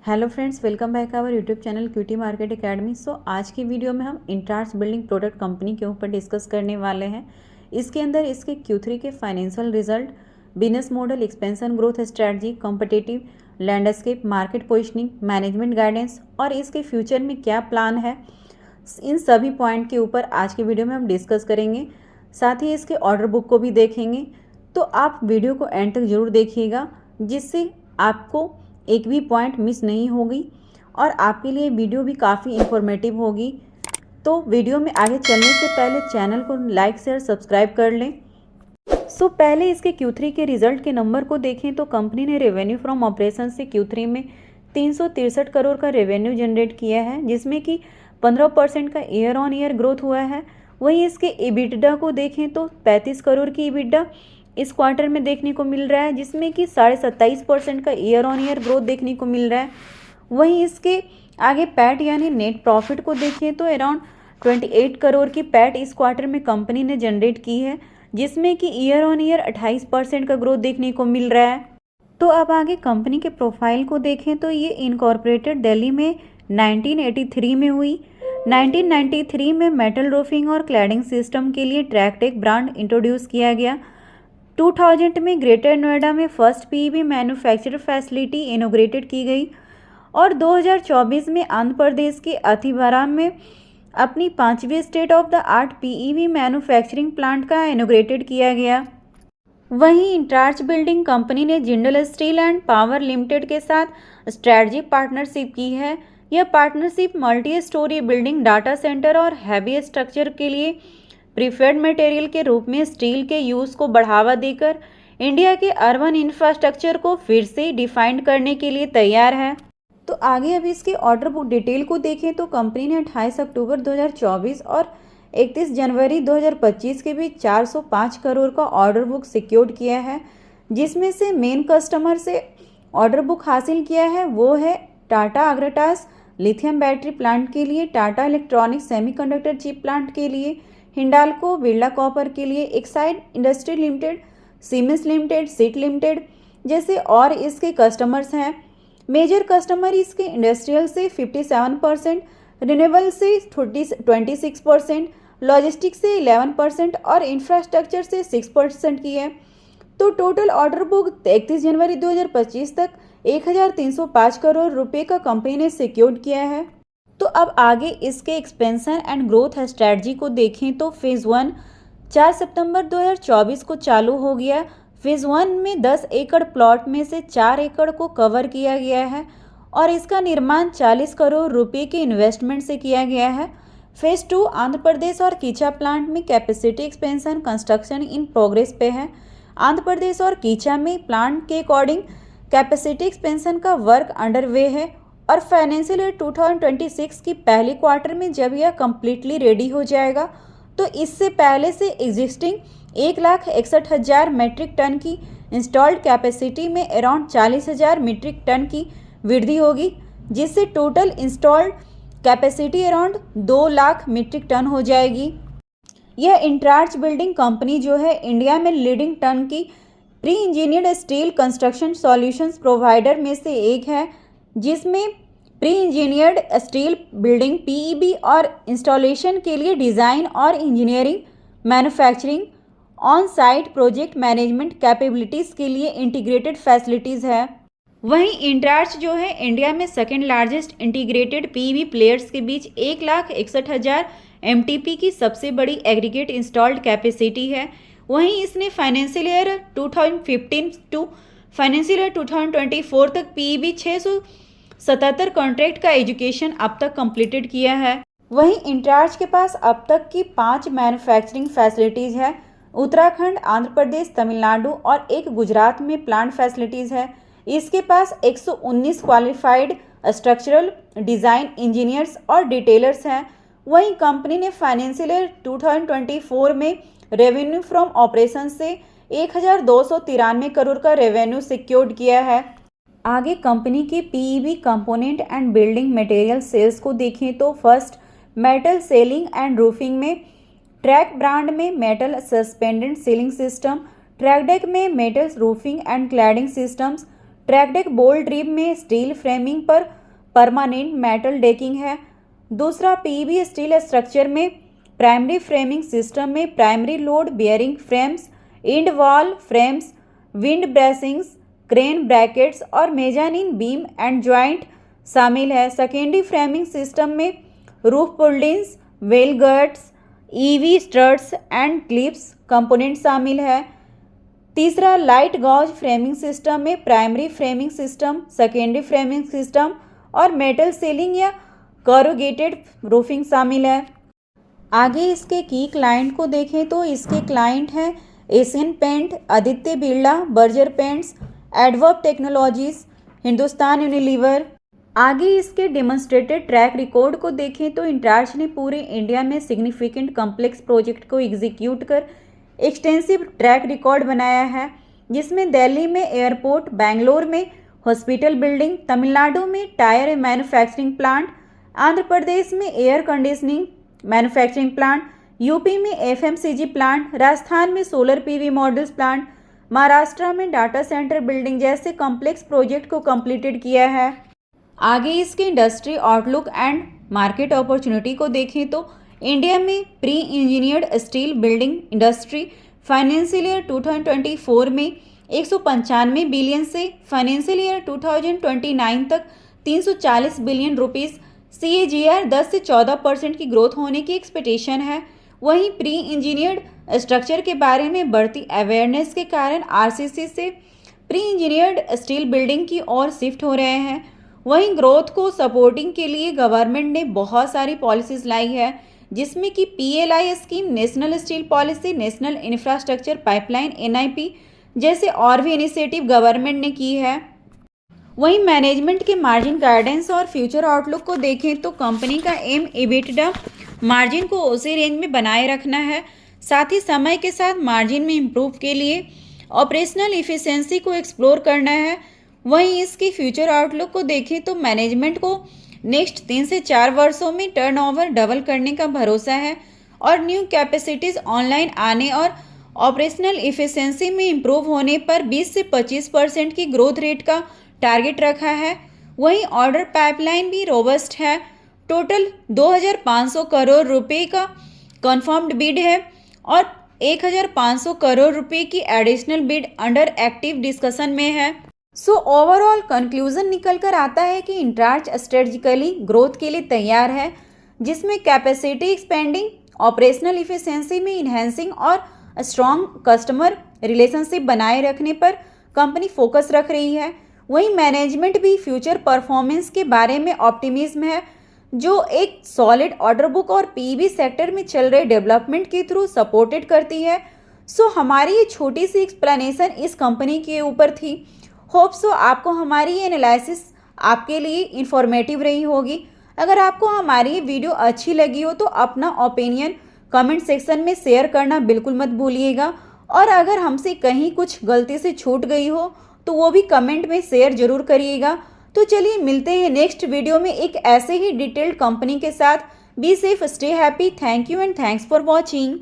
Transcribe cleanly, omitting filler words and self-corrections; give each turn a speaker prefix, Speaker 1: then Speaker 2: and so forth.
Speaker 1: Hello friends, welcome back our YouTube channel QT market academy. आज की video में हम इंटार्स बिल्डिंग प्रोडक्ट कंपनी के ऊपर डिस्कस करने वाले हैं। इसके अंदर इसके Q3 के financial result, business model, expansion growth strategy, competitive landscape, market positioning, management guidance और इसके फ्यूचर में क्या प्लान है, इन सभी पॉइंट के ऊपर आज की वीडियो में हम डिस्कस करेंगे। साथ ही इसके ऑर्डर बुक को भी देखेंगे। तो आप वीडियो को एंड तक जरूर देखिएगा, जिससे आपको एक भी पॉइंट मिस नहीं होगी और आपके लिए वीडियो भी काफ़ी इन्फॉर्मेटिव होगी। तो वीडियो में आगे चलने से पहले चैनल को लाइक शेयर सब्सक्राइब कर लें। पहले इसके Q3 के रिजल्ट के नंबर को देखें तो कंपनी ने रेवेन्यू फ्रॉम ऑपरेशन से Q3 में 363 करोड़ का रेवेन्यू जनरेट किया है, जिसमें कि 15% का ईयर ऑन ईयर ग्रोथ हुआ है। वहीं इसके EBITDA को देखें तो 35 करोड़ की EBITDA इस क्वार्टर में देखने को मिल रहा है, जिसमें कि 27.5% का ईयर ऑन ईयर ग्रोथ देखने को मिल रहा है। वहीं इसके आगे पैट यानी नेट प्रॉफिट को देखें तो अराउंड 28 करोड़ की पैट इस क्वार्टर में कंपनी ने जनरेट की है, जिसमें कि ईयर ऑन ईयर 28% का ग्रोथ देखने को मिल रहा है। तो अब आगे कंपनी के प्रोफाइल को देखें तो ये इनकॉर्पोरेटेड दिल्ली में 1983 में हुई। 1993 में मेटल रूफिंग और क्लैडिंग सिस्टम के लिए ट्रैकटेक ब्रांड इंट्रोड्यूस किया गया। 2000 में ग्रेटर नोएडा में first PEV manufacture facility inaugurated की गई और 2024 में आंध्र प्रदेश के अथिवाराम में अपनी 5वीं state of the art PEV manufacturing plant का इनोग्रेटेड किया गया। वहीं इंटार्च बिल्डिंग कंपनी ने Jindal steel and power limited के साथ स्ट्रैटेजिक पार्टनरशिप की है। यह partnership multi storey building, data center और हैवी स्ट्रक्चर के लिए प्रीफर्ड मटेरियल के रूप में स्टील के यूज़ को बढ़ावा देकर इंडिया के अर्बन इंफ्रास्ट्रक्चर को फिर से डिफाइन करने के लिए तैयार है। तो आगे अब इसके ऑर्डर बुक डिटेल को देखें तो कंपनी ने 28 अक्टूबर 2024 और 31 जनवरी 2025 के बीच 405 करोड़ का ऑर्डर बुक सिक्योर्ड किया है, जिसमें से मेन कस्टमर से ऑर्डर बुक हासिल किया है वो है टाटा अग्रटास लिथियम बैटरी प्लांट के लिए, Tata electronics semiconductor chip plant के लिए, हिंडाल्को बिरला कॉपर के लिए, Exide industry limited, siemens limited, seat limited जैसे और इसके कस्टमर्स हैं। मेजर कस्टमर इसके इंडस्ट्रियल से 57%, रिन्यूएबल से 26%, लॉजिस्टिक्स से 11% और इंफ्रास्ट्रक्चर से 6% की है। तो टोटल ऑर्डर बुक 31 जनवरी 2025 तक 1305 करोड़ रुपए का कंपनी ने सिक्योर्ड किया है। तो अब आगे इसके एक्सपेंशन एंड ग्रोथ स्ट्रैटेजी को देखें तो फेज़ 1 4 सितंबर 2024 को चालू हो गया। फेज़ 1 में 10 एकड़ प्लॉट में से 4 एकड़ को कवर किया गया है और इसका निर्माण 40 करोड़ रुपए के इन्वेस्टमेंट से किया गया है। फेज़ 2 आंध्र प्रदेश और कीचा प्लांट में capacity expansion construction in progress पे है। आंध्र प्रदेश और कीचा में प्लांट के अकॉर्डिंग कैपेसिटी एक्सपेंशन का वर्क अंडरवे है और फाइनेंशियल ईयर 2026 की पहली क्वार्टर में जब यह कम्प्लीटली रेडी हो जाएगा तो इससे पहले से एग्जिस्टिंग 1,61,000 मेट्रिक टन की इंस्टॉल्ड कैपेसिटी में अराउंड 40,000 मीट्रिक टन की वृद्धि होगी, जिससे total installed capacity around 2 lakh metric tonne हो जाएगी। यह इंटार्च बिल्डिंग कंपनी जो है इंडिया में लीडिंग टन की pre engineered steel construction solutions provider में से एक है, जिसमें pre engineered steel building PEB और इंस्टॉलेशन के लिए डिज़ाइन और engineering, manufacturing, on site project management capabilities के लिए इंटीग्रेटेड फैसिलिटीज़ है। वहीं इंटार्च जो है इंडिया में second largest integrated PEB players के बीच 1,61,000 एमटीपी की सबसे बड़ी एग्रीगेट इंस्टॉल्ड कैपेसिटी है। वहीं इसने financial year 2015 to financial year 2024 तक पीईबी 677 कॉन्ट्रैक्ट का एजुकेशन अब तक कंप्लीटेड किया है। वहीं इंटार्च के पास अब तक की 5 मैन्युफैक्चरिंग फैसिलिटीज़ है। उत्तराखंड, आंध्र प्रदेश, तमिलनाडु और एक गुजरात में प्लांट फैसिलिटीज़ है। इसके पास 119 क्वालिफाइड स्ट्रक्चरल डिज़ाइन इंजीनियर्स और डिटेलर्स हैं। वहीं कंपनी ने फाइनेंशियल ईयर 2024 में रेवेन्यू फ्रॉम ऑपरेशन से 1,293 करोड़ का रेवेन्यू सिक्योर्ड किया है। आगे कंपनी के PEB component and building material sales को देखें तो first metal ceiling and roofing में ट्रैक ब्रांड में metal suspended ceiling system, Tracdek में metal roofing and cladding systems, track deck bolt rib में स्टील फ्रेमिंग पर परमानेंट मेटल डेकिंग है। दूसरा, पीवी स्टील स्ट्रक्चर में प्राइमरी फ्रेमिंग सिस्टम में primary load bearing frames, end wall frames, wind bracings, crane brackets और mezzanine beam and joint शामिल है। Secondary framing system में roof purlins, wall girts, eave struts and clips component शामिल है। तीसरा, light gauge framing system में primary framing system, secondary framing system और metal ceiling या कॉरुगेटेड रूफिंग शामिल है। आगे इसके की क्लाइंट को देखें तो इसके क्लाइंट हैं Asian paint, Aditya Birla, Berger paints, एडवर्ब टेक्नोलॉजीज, हिंदुस्तान यूनिलीवर। आगे इसके डेमोन्स्ट्रेटेड ट्रैक रिकॉर्ड को देखें तो इंटार्च ने पूरे इंडिया में सिग्निफिकेंट कॉम्प्लेक्स प्रोजेक्ट को एग्जीक्यूट कर एक्सटेंसिव ट्रैक रिकॉर्ड बनाया है, जिसमें दिल्ली में एयरपोर्ट, बेंगलोर में हॉस्पिटल बिल्डिंग, तमिलनाडु में tyre manufacturing plant, Andhra Pradesh में air conditioning manufacturing plant, UP में एफएमसीजी प्लांट, राजस्थान में solar PV models plant, Maharashtra में डाटा सेंटर बिल्डिंग जैसे कॉम्प्लेक्स प्रोजेक्ट को कंप्लीटेड किया है। आगे इसके industry outlook and market opportunity को देखें तो इंडिया में pre engineered steel building industry financial year 2024 में 195 बिलियन से फाइनेंशियल ईयर 2029 तक 340 बिलियन रुपीस CAGR 10 से 14% की ग्रोथ होने की एक्सपेक्टेशन है। वहीं प्री इंजीनियर्ड स्ट्रक्चर के बारे में बढ़ती अवेयरनेस के कारण RCC से प्री इंजीनियर्ड स्टील बिल्डिंग की ओर शिफ्ट हो रहे हैं। वहीं ग्रोथ को सपोर्टिंग के लिए गवर्नमेंट ने बहुत सारी पॉलिसीज लाई है, जिसमें कि PLI scheme, national steel policy, national infrastructure pipeline NIP जैसे और भी इनिशिएटिव गवर्नमेंट ने की है। वहीं मैनेजमेंट के मार्जिन गाइडेंस और फ्यूचर आउटलुक को देखें तो कंपनी का एम EBITDA मार्जिन को उसी रेंज में बनाए रखना है। साथ ही समय के साथ मार्जिन में इम्प्रूव के लिए ऑपरेशनल इफिशियंसी को एक्सप्लोर करना है। वहीं इसकी फ्यूचर आउटलुक को देखें तो मैनेजमेंट को नेक्स्ट 3 से 4 वर्षों में टर्नओवर डबल करने का भरोसा है और न्यू कैपेसिटीज़ ऑनलाइन आने और ऑपरेशनल इफिशियंसी में इम्प्रूव होने पर 20 से 25% की ग्रोथ रेट का टारगेट रखा है। वहीं ऑर्डर पाइपलाइन भी रोबस्ट है। टोटल 2,500 करोड़ रुपए का कन्फर्म्ड बिड है और 1,500 करोड़ रुपए की additional bid under active discussion में है। सो ओवरऑल कंक्लूजन निकल कर आता है कि इंटार्च स्ट्रेटजिकली ग्रोथ के लिए तैयार है, जिसमें कैपेसिटी एक्सपेंडिंग, ऑपरेशनल इफिशियंसी में इन्हेंसिंग और स्ट्रॉन्ग कस्टमर रिलेशनशिप बनाए रखने पर कंपनी फोकस रख रही है। वहीं मैनेजमेंट भी फ्यूचर परफॉर्मेंस के बारे में ऑप्टिमिज्म है, जो एक सॉलिड ऑर्डर बुक और PV सेक्टर में चल रहे डेवलपमेंट के थ्रू सपोर्टेड करती है। सो हमारी ये छोटी सी एक्सप्लेनेशन इस कंपनी के ऊपर थी। होप सो आपको हमारी ये एनालिसिस आपके लिए इंफॉर्मेटिव रही होगी। अगर आपको हमारी ये वीडियो अच्छी लगी हो तो अपना ओपिनियन कमेंट सेक्शन में शेयर करना बिल्कुल मत भूलिएगा, और अगर हमसे कहीं कुछ गलती से छूट गई हो तो वो भी कमेंट में शेयर जरूर करिएगा। तो चलिए मिलते हैं नेक्स्ट वीडियो में एक ऐसे ही डिटेल्ड कंपनी के साथ। Be safe, stay happy, thank you and thanks for watching.